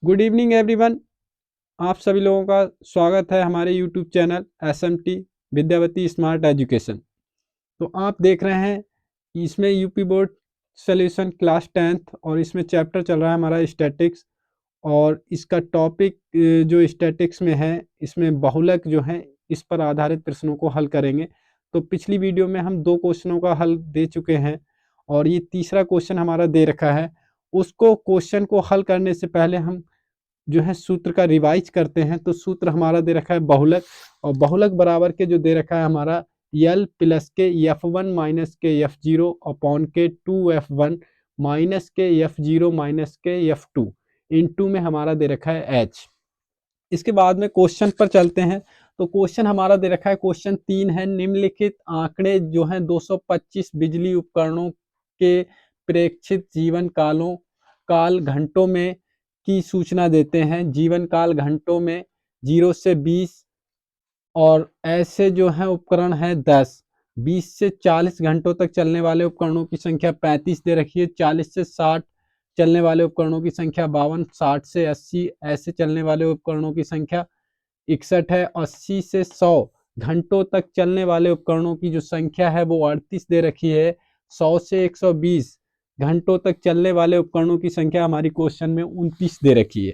Good evening everyone. आप सभी लोगों का स्वागत है हमारे YouTube channel SMT Vidyavati smart education. तो आप देख रहे हैं इसमें UP board solution class 10th और इसमें चैप्टर चल रहा है हमारा स्टैटिक्स। और इसका टॉपिक जो स्टैटिक्स में है इसमें बहुलक जो है इस पर आधारित प्रश्नों को हल करेंगे। तो पिछली वीडियो में हम 2 क्वेश्चनों का हल दे चुके हैं और ये तीसरा क्वेश्चन हमारा दे रखा है। उसको क्वेश्चन को हल करने से पहले हम जो है सूत्र का रिवाइज करते हैं। तो सूत्र हमारा दे रखा है बहुलक, और बहुलक बराबर के जो दे रखा है हमारा यल प्लस के एफ वन माइनस के एफ जीरो अपॉन के 2f1 माइनस के एफ जीरो माइनस के एफ टू इंटू में हमारा दे रखा है एच। इसके बाद में क्वेश्चन पर चलते हैं। तो क्वेश्चन हमारा दे रखा है, क्वेश्चन 3 है, निम्नलिखित आंकड़े जो हैं 225 बिजली उपकरणों के प्रेक्षित जीवन काल घंटों में की सूचना देते हैं। जीवन काल घंटों में 0 से 20 और ऐसे जो है उपकरण है 10। 20 से 40 घंटों तक चलने वाले उपकरणों की संख्या 35 दे रखी है। 40 से 60 चलने वाले उपकरणों की संख्या 52। 60 से 80 ऐसे चलने वाले उपकरणों की संख्या 61 है। 80 से 100 घंटों तक चलने वाले उपकरणों की जो संख्या है वो 38 दे रखी है। 100 से 120 घंटों तक चलने वाले उपकरणों की संख्या हमारी क्वेश्चन में 29 दे रखी है।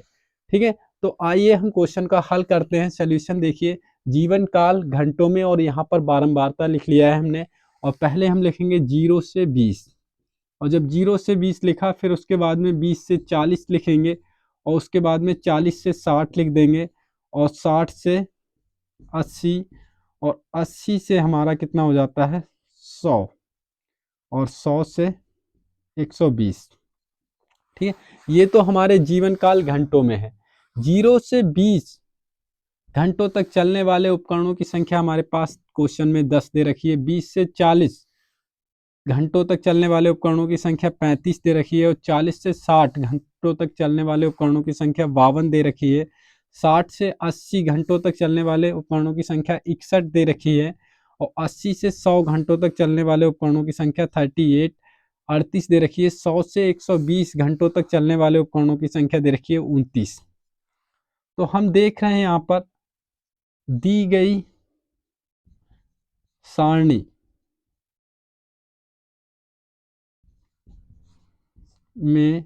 ठीक है, तो आइए हम क्वेश्चन का हल करते हैं। सोल्यूशन देखिए, जीवन काल घंटों में और यहाँ पर बारंबारता लिख लिया है हमने। और पहले हम लिखेंगे 0 से 20, और जब 0 से 20 लिखा फिर उसके बाद में 20 से 40 लिखेंगे और उसके बाद में 40 से 60 लिख देंगे और 60 से 80 और 80 से हमारा कितना हो जाता है 100 और 100 से 120। ठीक है, ये तो हमारे जीवन काल घंटों में है। 0 से 20 घंटों तक चलने वाले उपकरणों की संख्या हमारे पास क्वेश्चन में 10 दे रखी है। 20 से 40 घंटों तक चलने वाले उपकरणों की संख्या 35 दे रखी है और 40 से 60 घंटों तक चलने वाले उपकरणों की संख्या 52 दे रखी है। 60 से 80 घंटों तक चलने वाले उपकरणों की संख्या 61 दे रखी है और 80 से 100 घंटों तक चलने वाले उपकरणों की संख्या 38 38 दे रखी है। 100 से 120 घंटों तक चलने वाले उपकरणों की संख्या दे रखी है 29। तो हम देख रहे हैं यहाँ पर दी गई सारणी में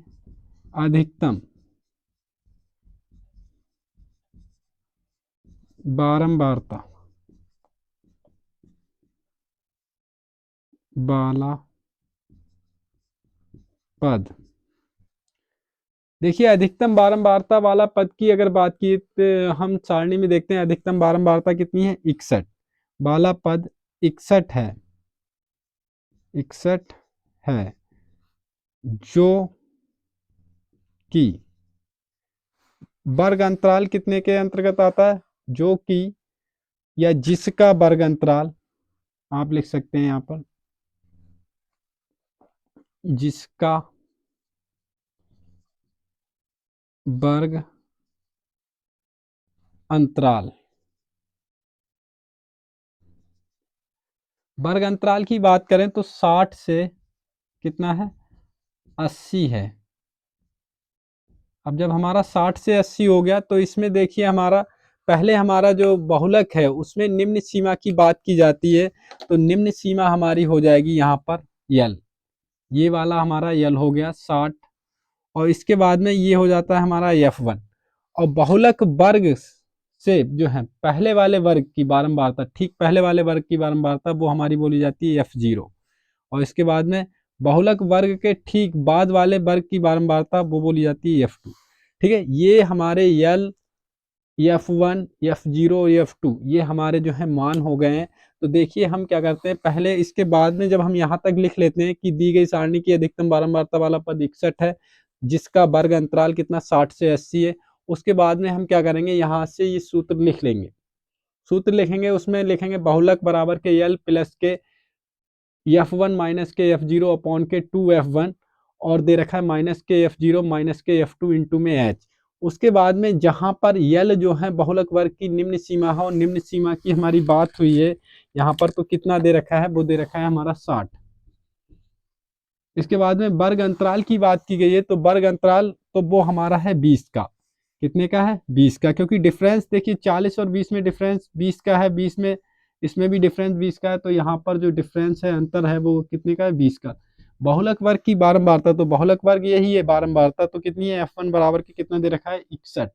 अधिकतम बारंबारता वाला पद। देखिए, अधिकतम बारंबारता वाला पद की अगर बात की तो हम सारणी में देखते हैं अधिकतम बारंबारता कितनी है 61 वाला पद 61 है। 61 है जो कि वर्ग अंतराल कितने के अंतर्गत आता है, जो कि या जिसका वर्ग अंतराल आप लिख सकते हैं यहाँ पर, जिसका वर्ग अंतराल। वर्ग अंतराल की बात करें तो 60 से कितना है 80 है। अब जब हमारा 60 से 80 हो गया तो इसमें देखिए हमारा पहले हमारा जो बहुलक है उसमें निम्न सीमा की बात की जाती है। तो निम्न सीमा हमारी हो जाएगी यहाँ पर यल, ये वाला हमारा यल हो गया 60 और इसके बाद में ये हो जाता है हमारा F1। और बहुलक वर्ग से जो है पहले वाले वर्ग की बारंबारता, ठीक पहले वाले वर्ग की बारंबारता वो हमारी बोली जाती है F0। और इसके बाद में बहुलक वर्ग के ठीक बाद वाले वर्ग की बारंबारता वो बोली जाती है F2। ठीक है, ये हमारे यल F1 F0 F2 ये हमारे जो है मान हो गए हैं। तो देखिए हम क्या करते हैं, पहले इसके बाद में जब हम यहाँ तक लिख लेते हैं कि दी गई सारणी की अधिकतम बारंबारता वाला पद 61 है जिसका वर्ग अंतराल कितना 60 से 80 है। उसके बाद में हम क्या करेंगे, यहाँ से ये सूत्र लिख लेंगे। सूत्र लिखेंगे, उसमें लिखेंगे बहुलक बराबर के यल प्लस के F1 माइनस के F0 अपॉन के 2f1 और दे रखा है माइनस के F0 माइनस के F2 इंटू में एच। उसके बाद में जहां पर यल जो है बहुलक वर्ग की निम्न सीमा है और निम्न सीमा की हमारी बात हुई है यहाँ पर, तो कितना दे रखा है, वो दे रखा है हमारा 60। इसके बाद में वर्ग अंतराल की बात की गई है तो वर्ग अंतराल तो वो हमारा है 20 का। कितने का है 20 का, क्योंकि डिफरेंस देखिए 40 और 20 में डिफरेंस 20 का है, 20 में इसमें भी डिफरेंस 20 का है, तो यहाँ पर जो डिफरेंस है अंतर है वो कितने का है 20 का। बहुलक वर्ग की बारंबारता, तो बहुलक वर्ग यही है बारंबारता, तो कितनी है F1 बराबर की कितना दे रखा है 61।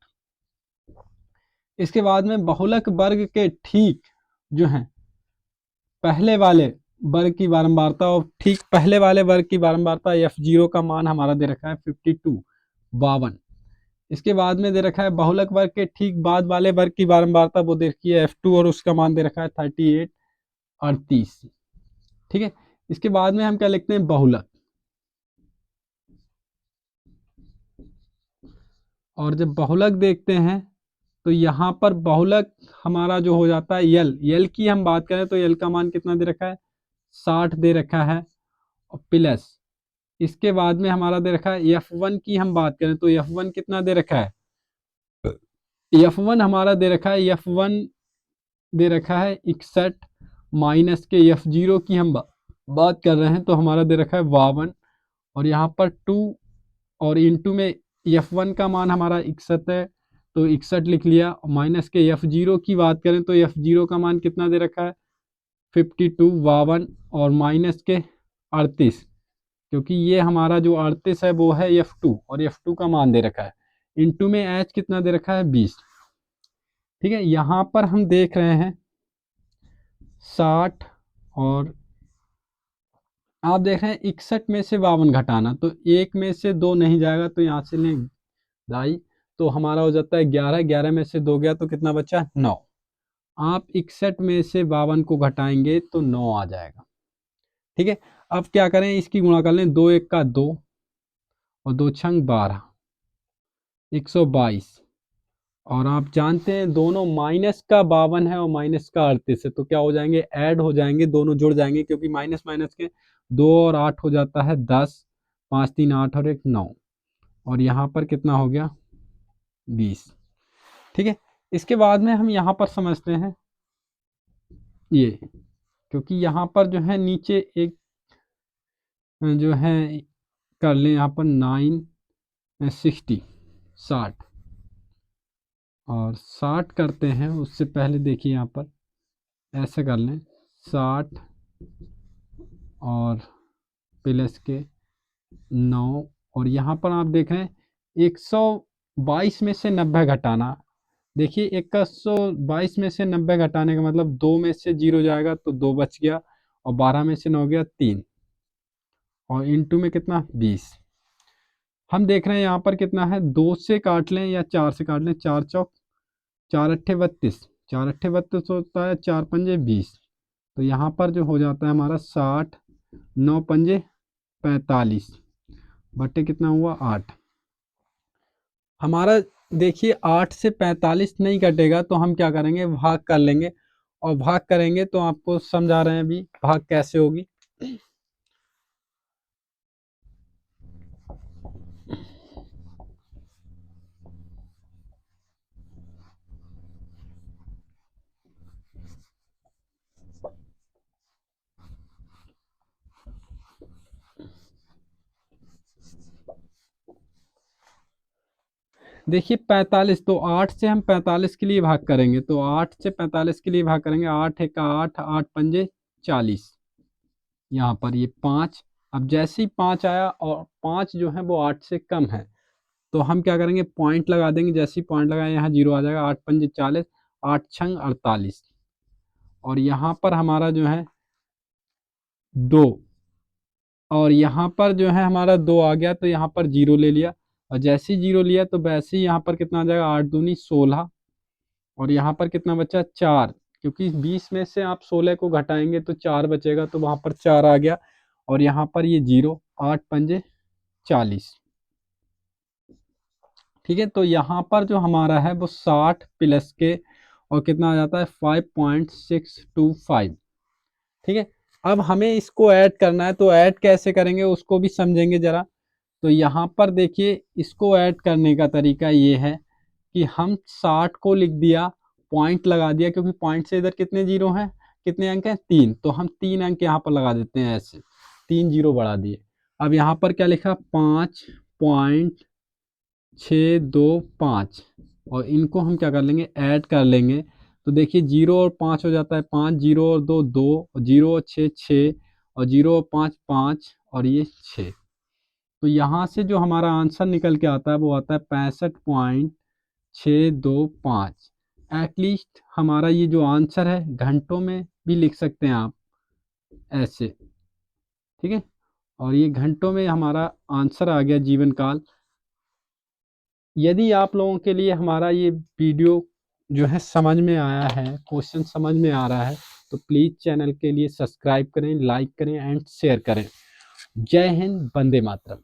इसके बाद में बहुलक वर्ग के ठीक जो है पहले वाले वर्ग की बारंबारता, और ठीक पहले वाले वर्ग की बारंबारता F0 का मान हमारा दे रखा है 52 52। इसके बाद में दे रखा है बहुलक वर्ग के ठीक बाद वाले वर्ग की बारंबारता, वो दे रखी है F2 और उसका मान दे रखा है 38 38। ठीक है, इसके बाद में हम क्या लिखते हैं बहुलक, और जब बहुलक देखते हैं तो यहाँ पर बहुलक हमारा जो हो जाता है यल की हम बात करें तो यल का मान कितना दे रखा है 60 दे रखा है, और प्लस इसके बाद में हमारा दे रखा है F1 की हम बात करें तो F1 कितना दे रखा है, F1 हमारा दे रखा है F1 दे रखा है 61, माइनस के F0 की हम बात कर रहे हैं तो हमारा दे रखा है 52, और यहाँ पर 2 और इनटू में F1 का मान हमारा 61 है तो 61 लिख लिया, माइनस के F0 की बात करें तो F0 का मान कितना दे रखा है 52 52, और माइनस के 38, क्योंकि ये हमारा जो 38 है वो है F2 और F2 का मान दे रखा है, इनटू में H कितना दे रखा है 20। ठीक है, यहाँ पर हम देख रहे हैं 60, और आप देख रहे हैं 61 में से 52 घटाना, तो एक में से दो नहीं जाएगा तो यहाँ से लें दाई, तो हमारा हो जाता है 11, 11 में से 2 गया तो कितना बचा 9। आप 61 में से 52 को घटाएंगे तो 9 आ जाएगा। ठीक है, अब क्या करें, इसकी गुणा कर लें, 2 1 का 2 और 2 छंग 12 122, और आप जानते हैं दोनों माइनस का 52 है और माइनस का 38 है, तो क्या हो जाएंगे ऐड हो जाएंगे, दोनों जुड़ जाएंगे, क्योंकि माइनस माइनस के 2 और 8 हो जाता है 10, 5 3 8 और 1 9, और यहाँ पर कितना हो गया 20। ठीक है, इसके बाद में हम यहाँ पर समझते हैं ये, क्योंकि यहाँ पर जो है नीचे एक जो है कर लें यहाँ पर 960 60, और 60 करते हैं उससे पहले देखिए यहाँ पर ऐसे कर लें 60 और प्लस के 9, और यहाँ पर आप देख रहे हैं 122 में से 90 घटाना, देखिए 122 में से 90 घटाने का मतलब 2 में से 0 जाएगा तो 2 बच गया, और 12 में से 9 गया 3, और इनटू में कितना 20। हम देख रहे हैं यहाँ पर कितना है, 2 से काट लें या 4 से काट लें, 4 चौक 4 अट्ठे 32, 4 अट्ठे 32 होता है, 4 पंजे 20, तो यहाँ पर जो हो जाता है हमारा 60, 9 पंजे 45 बटे कितना हुआ 8। हमारा देखिए 8 से 45 नहीं कटेगा तो हम क्या करेंगे भाग कर लेंगे, और भाग करेंगे तो आपको समझा रहे हैं अभी भाग कैसे होगी। देखिए 45, तो 8 से हम 45 के लिए भाग करेंगे, तो 8 से 45 के लिए भाग करेंगे, 8 एक 8, 8 पंजे 40, यहाँ पर ये 5, अब जैसे ही 5 आया और 5 जो है वो 8 से कम है तो हम क्या करेंगे पॉइंट लगा देंगे, जैसे ही पॉइंट लगाए यहाँ 0 आ जाएगा, 8 पंजे 40, 8 छंग 48, और यहाँ पर हमारा जो है 2, और यहाँ पर जो है हमारा 2 आ गया तो यहाँ पर 0 ले लिया, और जैसे ही 0 लिया तो वैसे ही यहाँ पर कितना आ जाएगा 8 दूनी 16, और यहाँ पर कितना बचा 4, क्योंकि 20 में से आप 16 को घटाएंगे तो 4 बचेगा तो वहाँ पर 4 आ गया, और यहाँ पर ये 0, 8 पंजे 40। ठीक है, तो यहाँ पर जो हमारा है वो 60 प्लस के और कितना आ जाता है 5.625। ठीक है, अब हमें इसको ऐड करना है, तो ऐड कैसे करेंगे उसको भी समझेंगे जरा। तो यहाँ पर देखिए इसको ऐड करने का तरीका ये है कि हम 60 को लिख दिया, पॉइंट लगा दिया, क्योंकि पॉइंट से इधर कितने जीरो हैं, कितने अंक हैं 3, तो हम 3 अंक यहाँ पर लगा देते हैं, ऐसे 3 जीरो बढ़ा दिए। अब यहाँ पर क्या लिखा 5.625, और इनको हम क्या कर लेंगे, ऐड कर लेंगे। तो देखिए 0 और 5 हो जाता है 5, 0 और 2 2, और 0 और 6 6, और 0 और 5 5, और ये 6। तो यहाँ से जो हमारा आंसर निकल के आता है वो आता है 65.625। एटलीस्ट हमारा ये जो आंसर है घंटों में भी लिख सकते हैं आप ऐसे, ठीक है। और ये घंटों में हमारा आंसर आ गया जीवन काल। यदि आप लोगों के लिए हमारा ये वीडियो जो है समझ में आया है, क्वेश्चन समझ में आ रहा है, तो प्लीज़ चैनल के लिए सब्सक्राइब करें, लाइक करें एंड शेयर करें। जय हिंद, वंदे मातरम।